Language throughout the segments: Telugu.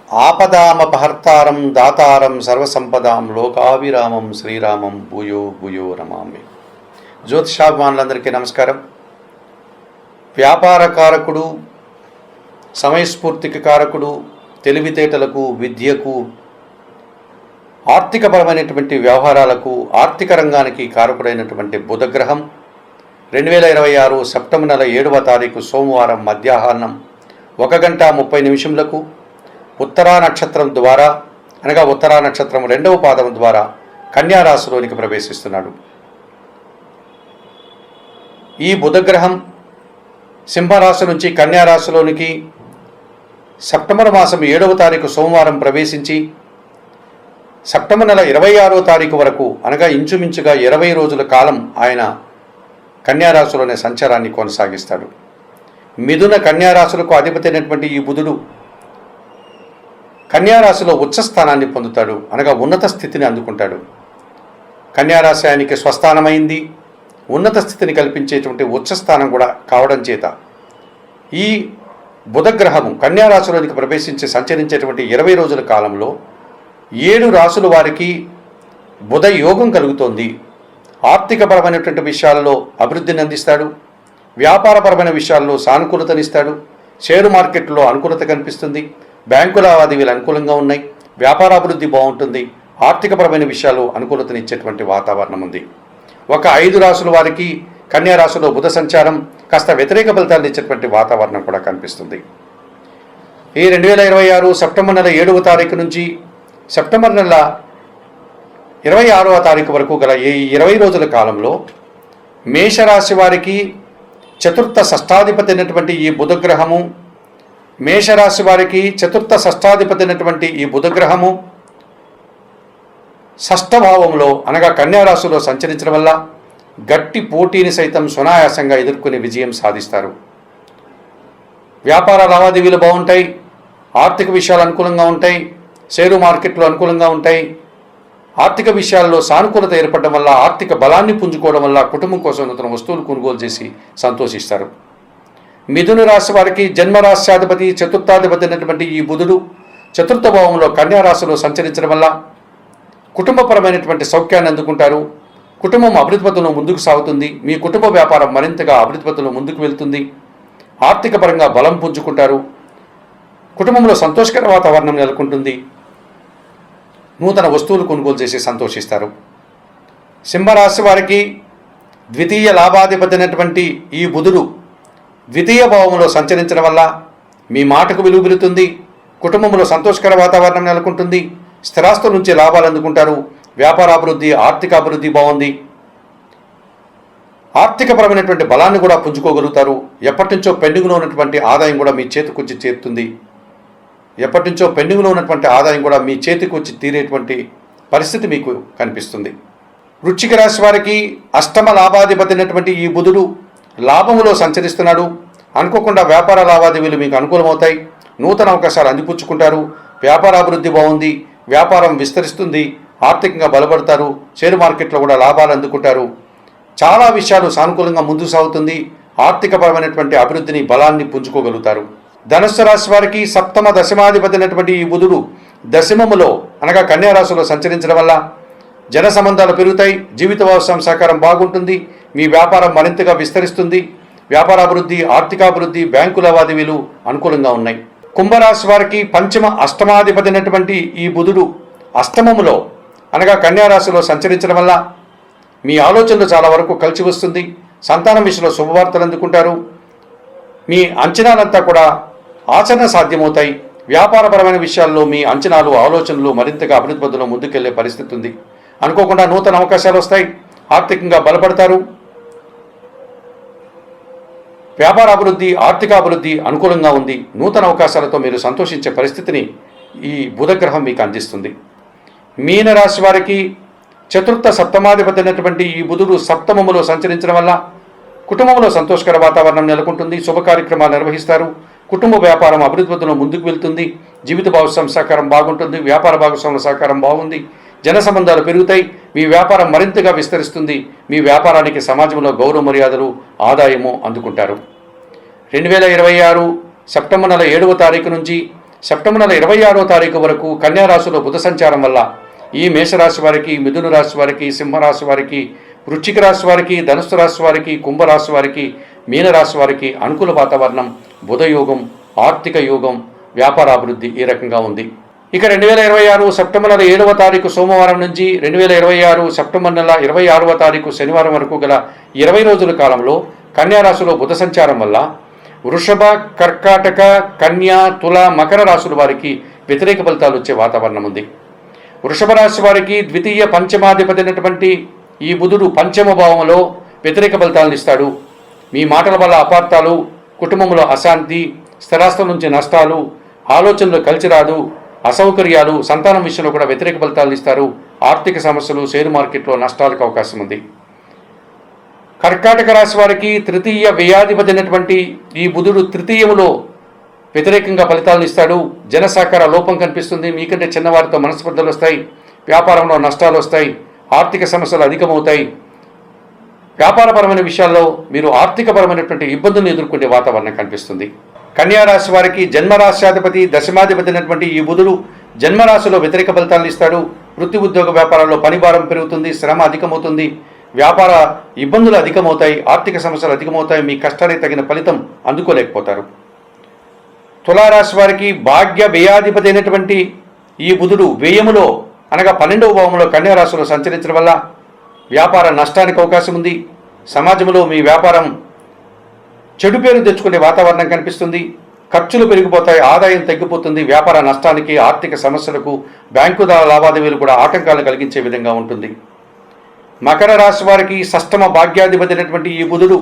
ఆపదామపహర్తారం దాతారం సర్వసంపదాం లోకాభిరామం శ్రీరామం భూయో భూయో నమామి. జ్యోతిషాభిమానులందరికీ నమస్కారం. వ్యాపార కారకుడు, సమయస్ఫూర్తికి కారకుడు, తెలివితేటలకు, విద్యకు, ఆర్థికపరమైనటువంటి వ్యవహారాలకు, ఆర్థిక రంగానికి కారకుడైనటువంటి బుధగ్రహం 2026 సెప్టెంబర్ నెల 7వ తారీఖు సోమవారం మధ్యాహ్నం 1:30 ఉత్తరా నక్షత్రం ద్వారా అనగా ఉత్తరా నక్షత్రం 2వ పాదం ద్వారా కన్యా రాశిలోనికి ప్రవేశిస్తున్నాడు. ఈ బుధగ్రహం సింహరాశి నుంచి కన్యా రాశిలోనికి సెప్టెంబర్ మాసం 7వ తారీఖు సోమవారం ప్రవేశించి సెప్టెంబర్ నెల 26వ తారీఖు వరకు అనగా ఇంచుమించుగా 20 రోజుల కాలం ఆయన కన్యారాశిలోనే సంచారాన్ని కొనసాగిస్తాడు. మిథున కన్యారాశులకు అధిపతి అయినటువంటి ఈ బుధుడు కన్యారాశిలో ఉచ్చస్థానాన్ని పొందుతాడు, అనగా ఉన్నత స్థితిని అందుకుంటాడు. కన్యారాశి ఆయనకి స్వస్థానమైంది, ఉన్నత స్థితిని కల్పించేటువంటి ఉచ్చస్థానం కూడా కావడం చేత ఈ బుధగ్రహము కన్యారాశిలోనికి ప్రవేశించి సంచరించేటువంటి 20 రోజుల కాలంలో 7 రాశుల వారికి బుధ యోగం కలుగుతోంది. ఆర్థికపరమైనటువంటి విషయాల్లో అభివృద్ధిని అందిస్తాడు, వ్యాపారపరమైన విషయాల్లో సానుకూలతనిస్తాడు, షేరు మార్కెట్లో అనుకూలత కనిపిస్తుంది, బ్యాంకు లావాదేవీలు అనుకూలంగా ఉన్నాయి, వ్యాపారాభివృద్ధి బాగుంటుంది, ఆర్థికపరమైన విషయాలు అనుకూలతనిచ్చేటువంటి వాతావరణం ఉంది. ఒక 5 రాశుల వారికి కన్యా రాశిలో బుధ సంచారం కాస్త వ్యతిరేక ఫలితాలు ఇచ్చేటువంటి వాతావరణం కూడా కనిపిస్తుంది. ఈ 2026 సెప్టెంబర్ నెల 7వ తారీఖు నుంచి సెప్టెంబర్ నెల 26వ తారీఖు వరకు గల ఈ 20 రోజుల కాలంలో మేషరాశి వారికి చతుర్థ షష్టాధిపతి అయినటువంటి ఈ బుధగ్రహము మేషరాశి వారికి చతుర్థ షష్టాధిపతి అయినటువంటి ఈ బుధగ్రహము షష్ఠభావంలో అనగా కన్యారాశిలో సంచరించడం వల్ల గట్టి పోటీని సైతం సునాయాసంగా ఎదుర్కొనే విజయం సాధిస్తారు. వ్యాపార లావాదేవీలు బాగుంటాయి, ఆర్థిక విషయాలు అనుకూలంగా ఉంటాయి, షేరు మార్కెట్లు అనుకూలంగా ఉంటాయి. ఆర్థిక విషయాల్లో సానుకూలత ఏర్పడడం వల్ల, ఆర్థిక బలాన్ని పుంజుకోవడం వల్ల కుటుంబం కోసం నూతన వస్తువులు కొనుగోలు చేసి సంతోషిస్తారు. మిథున రాశి వారికి జన్మరాశ్యాధిపతి చతుర్థాధిపతి అయినటువంటి ఈ బుధుడు చతుర్థ భావంలో కన్యా రాశిలో సంచరించడం వల్ల కుటుంబపరమైనటువంటి సౌఖ్యాన్ని అందుకుంటారు. కుటుంబం అభివృద్ధిపథంలో ముందుకు సాగుతుంది, మీ కుటుంబ వ్యాపారం మరింతగా అభివృద్ధిపథంలో ముందుకు వెళ్తుంది, ఆర్థిక పరంగా బలం పుంజుకుంటారు, కుటుంబంలో సంతోషకర వాతావరణం నెలకొంటుంది, నూతన వస్తువులు కొనుగోలు చేసి సంతోషిస్తారు. సింహరాశి వారికి ద్వితీయ లాభాధిపతి అయినటువంటి ఈ బుధుడు ద్వితీయ భావంలో సంచరించడం వల్ల మీ మాటకు విలువ పెరుగుతుంది, కుటుంబంలో సంతోషకర వాతావరణం నెలకొంటుంది, స్థిరాస్తుల నుంచి లాభాలు అందుకుంటారు, వ్యాపారాభివృద్ధి, ఆర్థిక అభివృద్ధి బాగుంది, ఆర్థికపరమైనటువంటి బలాన్ని కూడా పుంజుకోగలుగుతారు. ఎప్పటి నుంచో పెండింగ్లో ఉన్నటువంటి ఆదాయం కూడా మీ చేతికి వచ్చి చేరుతుంది, ఎప్పటి నుంచో పెండింగ్లో ఉన్నటువంటి ఆదాయం కూడా మీ చేతికి వచ్చి తీరేటువంటి పరిస్థితి మీకు కనిపిస్తుంది. వృశ్చిక రాశి వారికి అష్టమ లాభాధిపతి అయినటువంటి ఈ బుధుడు లాభములో సంచరిస్తున్నాడు. అనుకోకుండా వ్యాపార లావాదేవీలు మీకు అనుకూలమవుతాయి, నూతన అవకాశాలు అందిపుచ్చుకుంటారు, వ్యాపారాభివృద్ధి బాగుంది, వ్యాపారం విస్తరిస్తుంది, ఆర్థికంగా బలపడతారు, షేరు మార్కెట్లో కూడా లాభాలు అందుకుంటారు. చాలా విషయాలు సానుకూలంగా ముందుకు సాగుతుంది, ఆర్థికపరమైనటువంటి అభివృద్ధిని బలాన్ని పుంజుకోగలుగుతారు. ధనుస్సు రాశి వారికి సప్తమ దశమాధిపతి అయినటువంటి ఈ బుధుడు దశమములో అనగా కన్యా రాశిలో సంచరించడం వల్ల జన సంబంధాలు పెరుగుతాయి, జీవిత వ్యవసాయం సహకారం బాగుంటుంది, మీ వ్యాపారం మరింతగా విస్తరిస్తుంది, వ్యాపారాభివృద్ధి, ఆర్థికాభివృద్ధి, బ్యాంకు లావాదేవీలు అనుకూలంగా ఉన్నాయి. కుంభరాశి వారికి పంచమ అష్టమాధిపతి అయినటువంటి ఈ బుధుడు అష్టమములో అనగా కన్యా రాశిలో సంచరించడం వల్ల మీ ఆలోచనలు చాలా వరకు కలిసి వస్తుంది, సంతానం విషయంలో శుభవార్తలు అందుకుంటారు, మీ అంచనాలంతా కూడా ఆచరణ సాధ్యమవుతాయి, వ్యాపారపరమైన విషయాల్లో మీ అంచనాలు, ఆలోచనలు మరింతగా అభివృద్ధి పథంలో ముందుకెళ్లే పరిస్థితి ఉంది. అనుకోకుండా నూతన అవకాశాలు వస్తాయి, ఆర్థికంగా బలపడతారు, వ్యాపారాభివృద్ధి, ఆర్థికాభివృద్ధి అనుకూలంగా ఉంది, నూతన అవకాశాలతో మీరు సంతోషించే పరిస్థితిని ఈ బుధగ్రహం మీకు అందిస్తుంది. మీనరాశి వారికి చతుర్థ సప్తమాధిపతి అయినటువంటి ఈ బుధుడు సప్తమములో సంచరించడం వల్ల కుటుంబంలో సంతోషకర వాతావరణం నెలకొంటుంది, శుభ కార్యక్రమాలు నిర్వహిస్తారు, కుటుంబ వ్యాపారం అభివృద్ధిలో ముందుకు వెళ్తుంది, జీవిత భాగస్వామి సహకారం బాగుంటుంది, వ్యాపార భాగస్వాముల సహకారం బాగుంది, జన సంబంధాలు పెరుగుతాయి, మీ వ్యాపారం మరింతగా విస్తరిస్తుంది, మీ వ్యాపారానికి సమాజంలో గౌరవ మర్యాదలు, ఆదాయము అందుకుంటారు. 2026 సెప్టెంబర్ నెల 7వ తారీఖు నుంచి సెప్టెంబర్ నెల 26వ తారీఖు వరకు కన్యా రాశిలో బుధ సంచారం వల్ల ఈ మేషరాశి వారికి, మిథున రాశి వారికి, సింహరాశి వారికి, వృశ్చిక రాశి వారికి, ధనుస్సు రాశి వారికి, కుంభరాశి వారికి, మీనరాశి వారికి అనుకూల వాతావరణం, బుధయోగం, ఆర్థిక యోగం, వ్యాపారాభివృద్ధి ఈ రకంగా ఉంది. ఇక 2026 సెప్టెంబర్ నెల 7వ తారీఖు సోమవారం నుంచి 2026 సెప్టెంబర్ నెల 26వ తారీఖు శనివారం వరకు గల 20 రోజుల కాలంలో కన్యా రాశిలో బుధ సంచారం వల్ల వృషభ, కర్కాటక, కన్యా, తుల, మకర రాశుల వారికి వ్యతిరేక ఫలితాలు వచ్చే వాతావరణం ఉంది. వృషభ రాశి వారికి ద్వితీయ పంచమాధిపతి అయినటువంటి ఈ బుధుడు పంచమ భావంలో వ్యతిరేక ఫలితాలను ఇస్తాడు. మీ మాటల వల్ల అపార్థాలు, కుటుంబంలో అశాంతి, స్థిరాస్తుల నుంచి నష్టాలు, ఆలోచనలు కలిసి రాదు, అసౌకర్యాలు, సంతానం విషయంలో కూడా వ్యతిరేక ఫలితాలను ఇస్తారు. ఆర్థిక సమస్యలు, షేర్ మార్కెట్లో నష్టాలకు అవకాశం ఉంది. కర్కాటక రాశి వారికి తృతీయ వ్యయాధిపతి అయినటువంటి ఈ బుధుడు తృతీయములో వ్యతిరేకంగా ఫలితాలను ఇస్తాడు. జన సహకార లోపం కనిపిస్తుంది. మీకంటే చిన్నవారితో మనస్పర్ధలు వస్తాయి. వ్యాపారంలో నష్టాలు వస్తాయి. ఆర్థిక సమస్యలు అధికమవుతాయి. వ్యాపారపరమైన విషయాల్లో మీరు ఆర్థికపరమైనటువంటి ఇబ్బందులను ఎదుర్కొనే వాతావరణం కనిపిస్తుంది. కన్యా రాశి వారికి జన్మరాశ్యాధిపతి, దశమాధిపతి అయినటువంటి ఈ బుధుడు జన్మరాశిలో వ్యతిరేక ఫలితాలను ఇస్తాడు. వృత్తి, ఉద్యోగ, వ్యాపారాల్లో పనిభారం పెరుగుతుంది, శ్రమ అధికమవుతుంది, వ్యాపార ఇబ్బందులు అధికమవుతాయి, ఆర్థిక సమస్యలు అధికమవుతాయి. మీ కష్టానికి తగిన ఫలితం అందుకోలేకపోతారు. తులారాశి వారికి భాగ్య వ్యయాధిపతి అయినటువంటి ఈ బుధుడు వ్యయములో అనగా 12వ భావంలో కన్యా రాశిలో సంచరించడం వల్ల వ్యాపార నష్టానికి అవకాశం ఉంది. సమాజంలో మీ వ్యాపారం చెడు పేరు తెచ్చుకునే వాతావరణం కనిపిస్తుంది. ఖర్చులు పెరిగిపోతాయి, ఆదాయం తగ్గిపోతుంది. వ్యాపార నష్టానికి, ఆర్థిక సమస్యలకు, బ్యాంకు లావాదేవీలు కూడా ఆటంకాలు కలిగించే విధంగా ఉంటుంది. మకర రాశి వారికి షష్టమ భాగ్యాధిపతి అయినటువంటి ఈ బుధుడు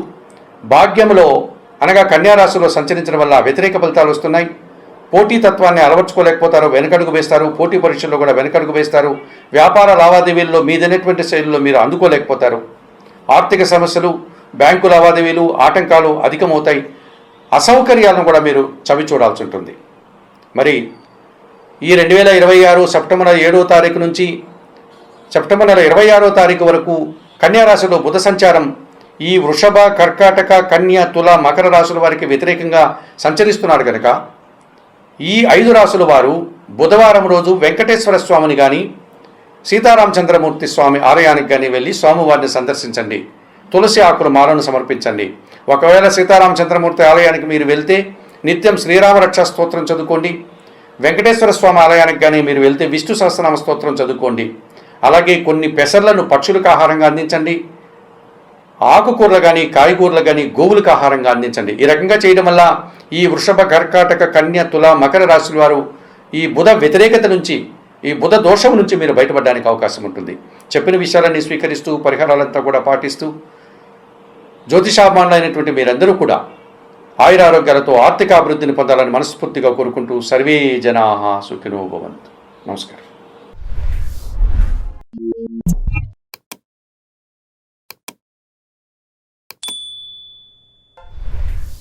భాగ్యంలో అనగా కన్యా రాశిలో సంచరించడం వల్ల వ్యతిరేక ఫలితాలు వస్తున్నాయి. పోటీతత్వాన్ని అలవర్చుకోలేకపోతారు, వెనకడుగు వేస్తారు. పోటీ పరీక్షల్లో కూడా వెనకడుగు వేస్తారు. వ్యాపార లావాదేవీల్లో మీదైనటువంటి శైలిలో మీరు అందుకోలేకపోతారు. ఆర్థిక సమస్యలు, బ్యాంకు లావాదేవీలు, ఆటంకాలు అధికమవుతాయి. అసౌకర్యాలను కూడా మీరు చవి చూడాల్సి ఉంటుంది. మరి ఈ 2026 సెప్టెంబర్ 7వ తారీఖు నుంచి సెప్టెంబర్ నెల 26వ తారీఖు వరకు కన్యా రాశిలో బుధ సంచారం ఈ వృషభ, కర్కాటక, కన్య, తుల, మకర రాశుల వారికి వ్యతిరేకంగా సంచరిస్తున్నాడు కనుక ఈ 5 రాశుల వారు బుధవారం రోజు వెంకటేశ్వర స్వామిని కానీ, సీతారామచంద్రమూర్తి స్వామి ఆలయానికి కానీ వెళ్ళి స్వామివారిని సందర్శించండి. తులసి ఆకులు మాలను సమర్పించండి. ఒకవేళ సీతారామచంద్రమూర్తి ఆలయానికి మీరు వెళ్తే నిత్యం శ్రీరామరక్ష స్తోత్రం చదువుకోండి. వెంకటేశ్వర స్వామి ఆలయానికి కానీ మీరు వెళ్తే విష్ణు సహస్రనామ స్తోత్రం చదువుకోండి. అలాగే కొన్ని పెసర్లను పక్షులకు ఆహారంగా అందించండి. ఆకుకూరలు కానీ, కాయగూరలు కానీ గోవులకు ఆహారంగా అందించండి. ఈ రకంగా చేయడం వల్ల ఈ వృషభ, కర్కాటక, కన్య, తుల, మకర రాశుల వారు ఈ బుధ వ్యతిరేకత నుంచి, ఈ బుధ దోషం నుంచి మీరు బయటపడడానికి అవకాశం ఉంటుంది. చెప్పిన విషయాలన్నీ స్వీకరిస్తూ, పరిహారాలంతా కూడా పాటిస్తూ, జ్యోతిషాభిమానులైనటువంటి మీరందరూ కూడా ఆయురారోగ్యాలతో ఆర్థిక అభివృద్ధిని పొందాలని మనస్ఫూర్తిగా కోరుకుంటూ సర్వే జనాః సుఖినో భవంతు. నమస్కారం.